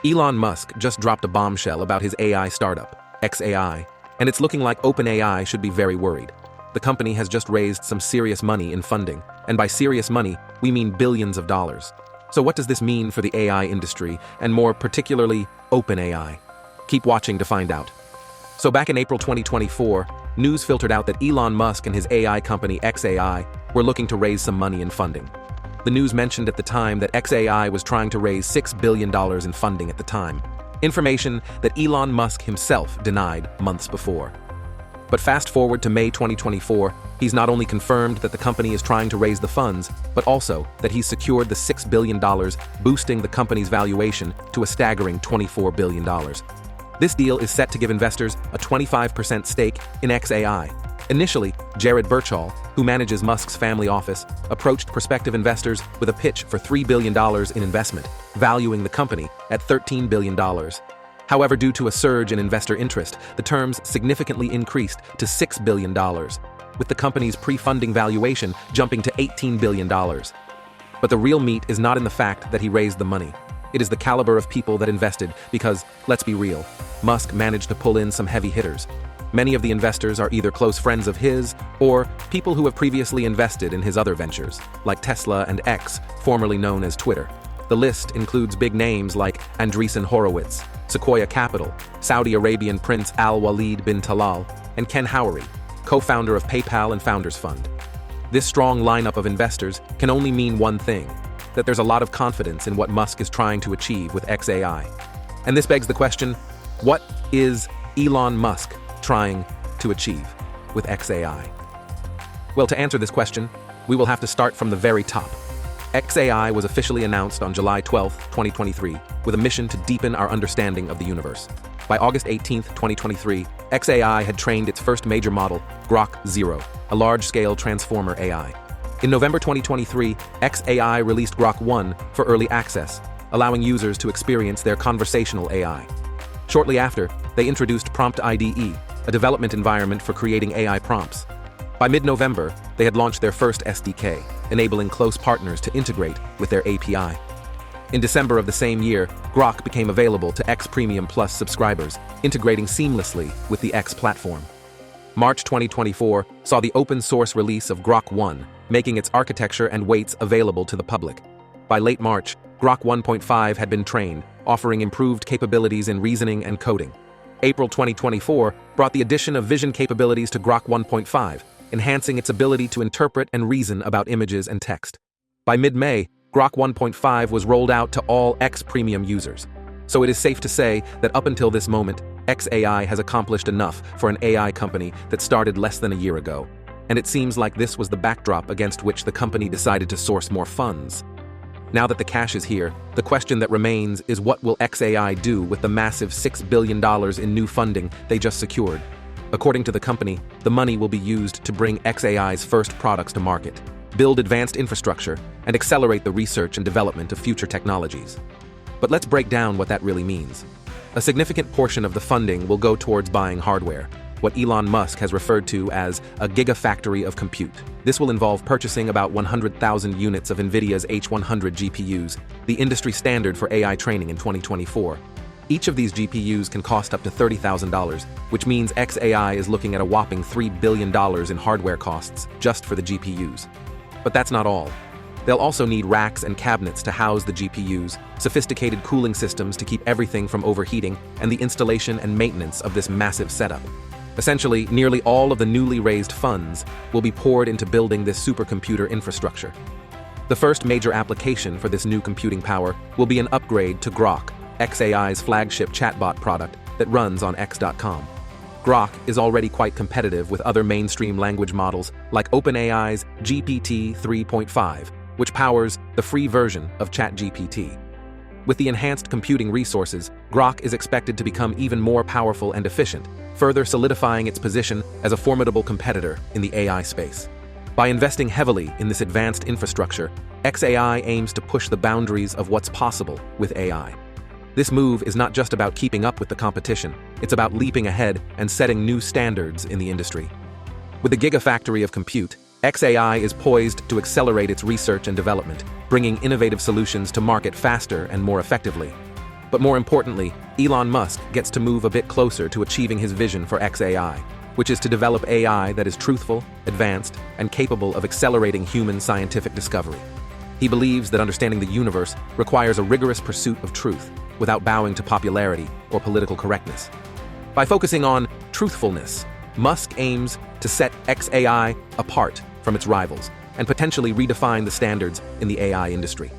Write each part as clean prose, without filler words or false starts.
Elon Musk just dropped a bombshell about his AI startup, xAI, and it's looking like OpenAI should be very worried. The company has just raised some serious money in funding, and by serious money, we mean billions of dollars. So what does this mean for the AI industry, and more particularly, OpenAI? Keep watching to find out. So back in April 2024, news filtered out that Elon Musk and his AI company xAI were looking to raise some money in funding. The news mentioned at the time that xAI was trying to raise $6 billion in funding at the time, information that Elon Musk himself denied months before. But fast forward to May 2024, he's not only confirmed that the company is trying to raise the funds, but also that he's secured the $6 billion, boosting the company's valuation to a staggering $24 billion. This deal is set to give investors a 25% stake in xAI. Initially, Jared Birchall, who manages Musk's family office, approached prospective investors with a pitch for $3 billion in investment, valuing the company at $13 billion. However, due to a surge in investor interest, the terms significantly increased to $6 billion, with the company's pre-funding valuation jumping to $18 billion. But the real meat is not in the fact that he raised the money. It is the caliber of people that invested because, let's be real, Musk managed to pull in some heavy hitters. Many of the investors are either close friends of his or people who have previously invested in his other ventures, like Tesla and X, formerly known as Twitter. The list includes big names like Andreessen Horowitz, Sequoia Capital, Saudi Arabian Prince Al Walid bin Talal, and Ken Howery, co-founder of PayPal and Founders Fund. This strong lineup of investors can only mean one thing, that there's a lot of confidence in what Musk is trying to achieve with xAI. And this begs the question, what is Elon Musk trying to achieve with xAI? Well, to answer this question, we will have to start from the very top. xAI was officially announced on July 12, 2023, with a mission to deepen our understanding of the universe. By August 18, 2023, xAI had trained its first major model, Grok 0, a large-scale transformer AI. In November 2023, xAI released Grok 1 for early access, allowing users to experience their conversational AI. Shortly after, they introduced Prompt IDE, a development environment for creating AI prompts. By mid-November, they had launched their first SDK, enabling close partners to integrate with their API. In December of the same year, Grok became available to X Premium Plus subscribers, integrating seamlessly with the X platform. March 2024 saw the open-source release of Grok 1, making its architecture and weights available to the public. By late March, Grok 1.5 had been trained, offering improved capabilities in reasoning and coding. April 2024 brought the addition of vision capabilities to Grok 1.5, enhancing its ability to interpret and reason about images and text. By mid-May, Grok 1.5 was rolled out to all X Premium users. So it is safe to say that up until this moment, xAI has accomplished enough for an AI company that started less than a year ago. And it seems like this was the backdrop against which the company decided to source more funds. Now that the cash is here, the question that remains is what will xAI do with the massive $6 billion in new funding they just secured? According to the company, the money will be used to bring xAI's first products to market, build advanced infrastructure, and accelerate the research and development of future technologies. But let's break down what that really means. A significant portion of the funding will go towards buying hardware, what Elon Musk has referred to as a gigafactory of compute. This will involve purchasing about 100,000 units of NVIDIA's H100 GPUs, the industry standard for AI training in 2024. Each of these GPUs can cost up to $30,000, which means xAI is looking at a whopping $3 billion in hardware costs just for the GPUs. But that's not all. They'll also need racks and cabinets to house the GPUs, sophisticated cooling systems to keep everything from overheating, and the installation and maintenance of this massive setup. Essentially, nearly all of the newly raised funds will be poured into building this supercomputer infrastructure. The first major application for this new computing power will be an upgrade to Grok, xAI's flagship chatbot product that runs on x.com. Grok is already quite competitive with other mainstream language models like OpenAI's GPT 3.5, which powers the free version of ChatGPT. With the enhanced computing resources, Grok is expected to become even more powerful and efficient, further solidifying its position as a formidable competitor in the AI space. By investing heavily in this advanced infrastructure, xAI aims to push the boundaries of what's possible with AI. This move is not just about keeping up with the competition, it's about leaping ahead and setting new standards in the industry. With the gigafactory of compute, xAI is poised to accelerate its research and development, bringing innovative solutions to market faster and more effectively. But more importantly, Elon Musk gets to move a bit closer to achieving his vision for xAI, which is to develop AI that is truthful, advanced, and capable of accelerating human scientific discovery. He believes that understanding the universe requires a rigorous pursuit of truth, without bowing to popularity or political correctness. By focusing on truthfulness, Musk aims to set xAI apart from its rivals and potentially redefine the standards in the AI industry.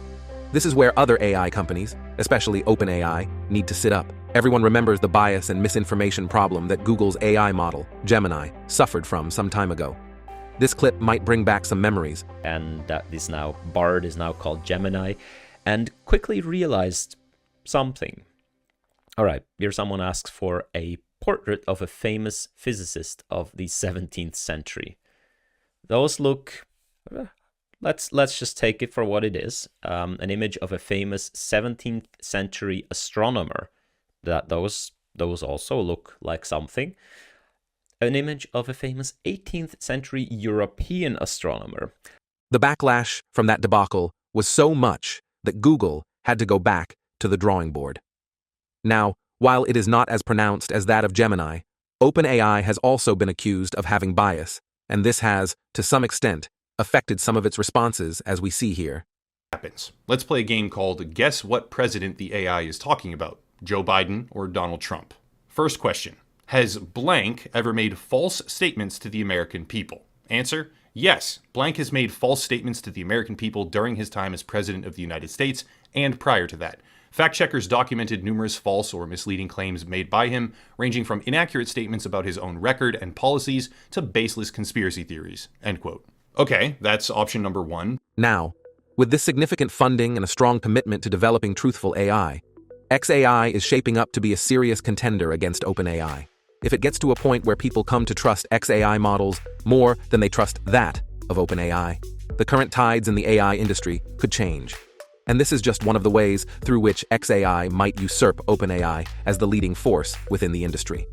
This is where other AI companies, especially OpenAI, need to sit up. Everyone remembers the bias and misinformation problem that Google's AI model, Gemini, suffered from some time ago. This clip might bring back some memories. And that is now, Bard is now called Gemini, and quickly realized something. All right, here someone asks for a portrait of a famous physicist of the 17th century. Those look, let's just take it for what it is, an image of a famous 17th century astronomer. Those also look like something. An image of a famous 18th century European astronomer. The backlash from that debacle was so much that Google had to go back to the drawing board. Now, while it is not as pronounced as that of Gemini, OpenAI has also been accused of having bias, and this has, to some extent, affected some of its responses, as we see here. Let's play a game called Guess What President the AI is Talking About, Joe Biden or Donald Trump. First question, has blank ever made false statements to the American people? Answer, yes, blank has made false statements to the American people during his time as President of the United States and prior to that. Fact checkers documented numerous false or misleading claims made by him, ranging from inaccurate statements about his own record and policies to baseless conspiracy theories, end quote. Okay, that's option number one. Now, with this significant funding and a strong commitment to developing truthful AI, xAI is shaping up to be a serious contender against OpenAI. If it gets to a point where people come to trust xAI models more than they trust that of OpenAI, the current tides in the AI industry could change. And this is just one of the ways through which xAI might usurp OpenAI as the leading force within the industry.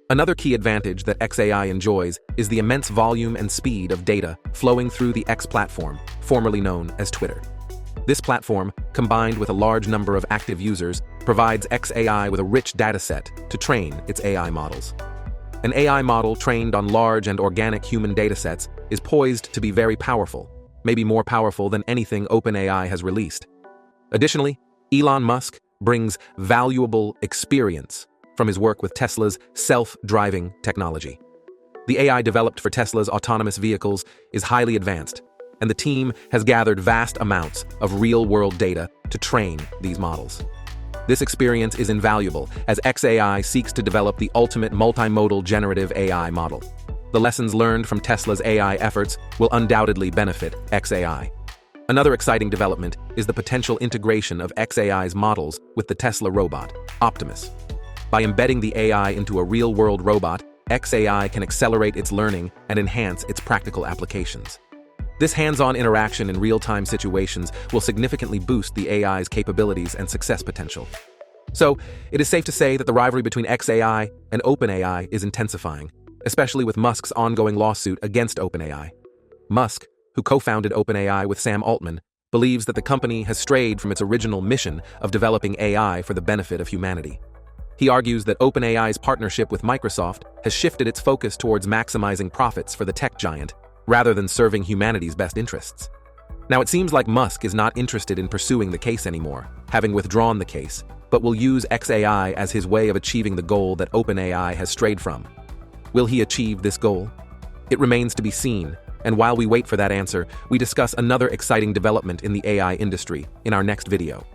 Another key advantage that xAI enjoys is the immense volume and speed of data flowing through the X platform, formerly known as Twitter. This platform, combined with a large number of active users, provides xAI with a rich dataset to train its AI models. An AI model trained on large and organic human datasets is poised to be very powerful, maybe more powerful than anything OpenAI has released. Additionally, Elon Musk brings valuable experience from his work with Tesla's self-driving technology. The AI developed for Tesla's autonomous vehicles is highly advanced, and the team has gathered vast amounts of real-world data to train these models. This experience is invaluable as xAI seeks to develop the ultimate multimodal generative AI model. The lessons learned from Tesla's AI efforts will undoubtedly benefit xAI. Another exciting development is the potential integration of xAI's models with the Tesla robot, Optimus. By embedding the AI into a real-world robot, xAI can accelerate its learning and enhance its practical applications. This hands-on interaction in real-time situations will significantly boost the AI's capabilities and success potential. So, it is safe to say that the rivalry between xAI and OpenAI is intensifying, especially with Musk's ongoing lawsuit against OpenAI. Musk, who co-founded OpenAI with Sam Altman, believes that the company has strayed from its original mission of developing AI for the benefit of humanity. He argues that OpenAI's partnership with Microsoft has shifted its focus towards maximizing profits for the tech giant, rather than serving humanity's best interests. Now, it seems like Musk is not interested in pursuing the case anymore, having withdrawn the case, but will use xAI as his way of achieving the goal that OpenAI has strayed from. Will he achieve this goal? It remains to be seen, and while we wait for that answer, we discuss another exciting development in the AI industry in our next video.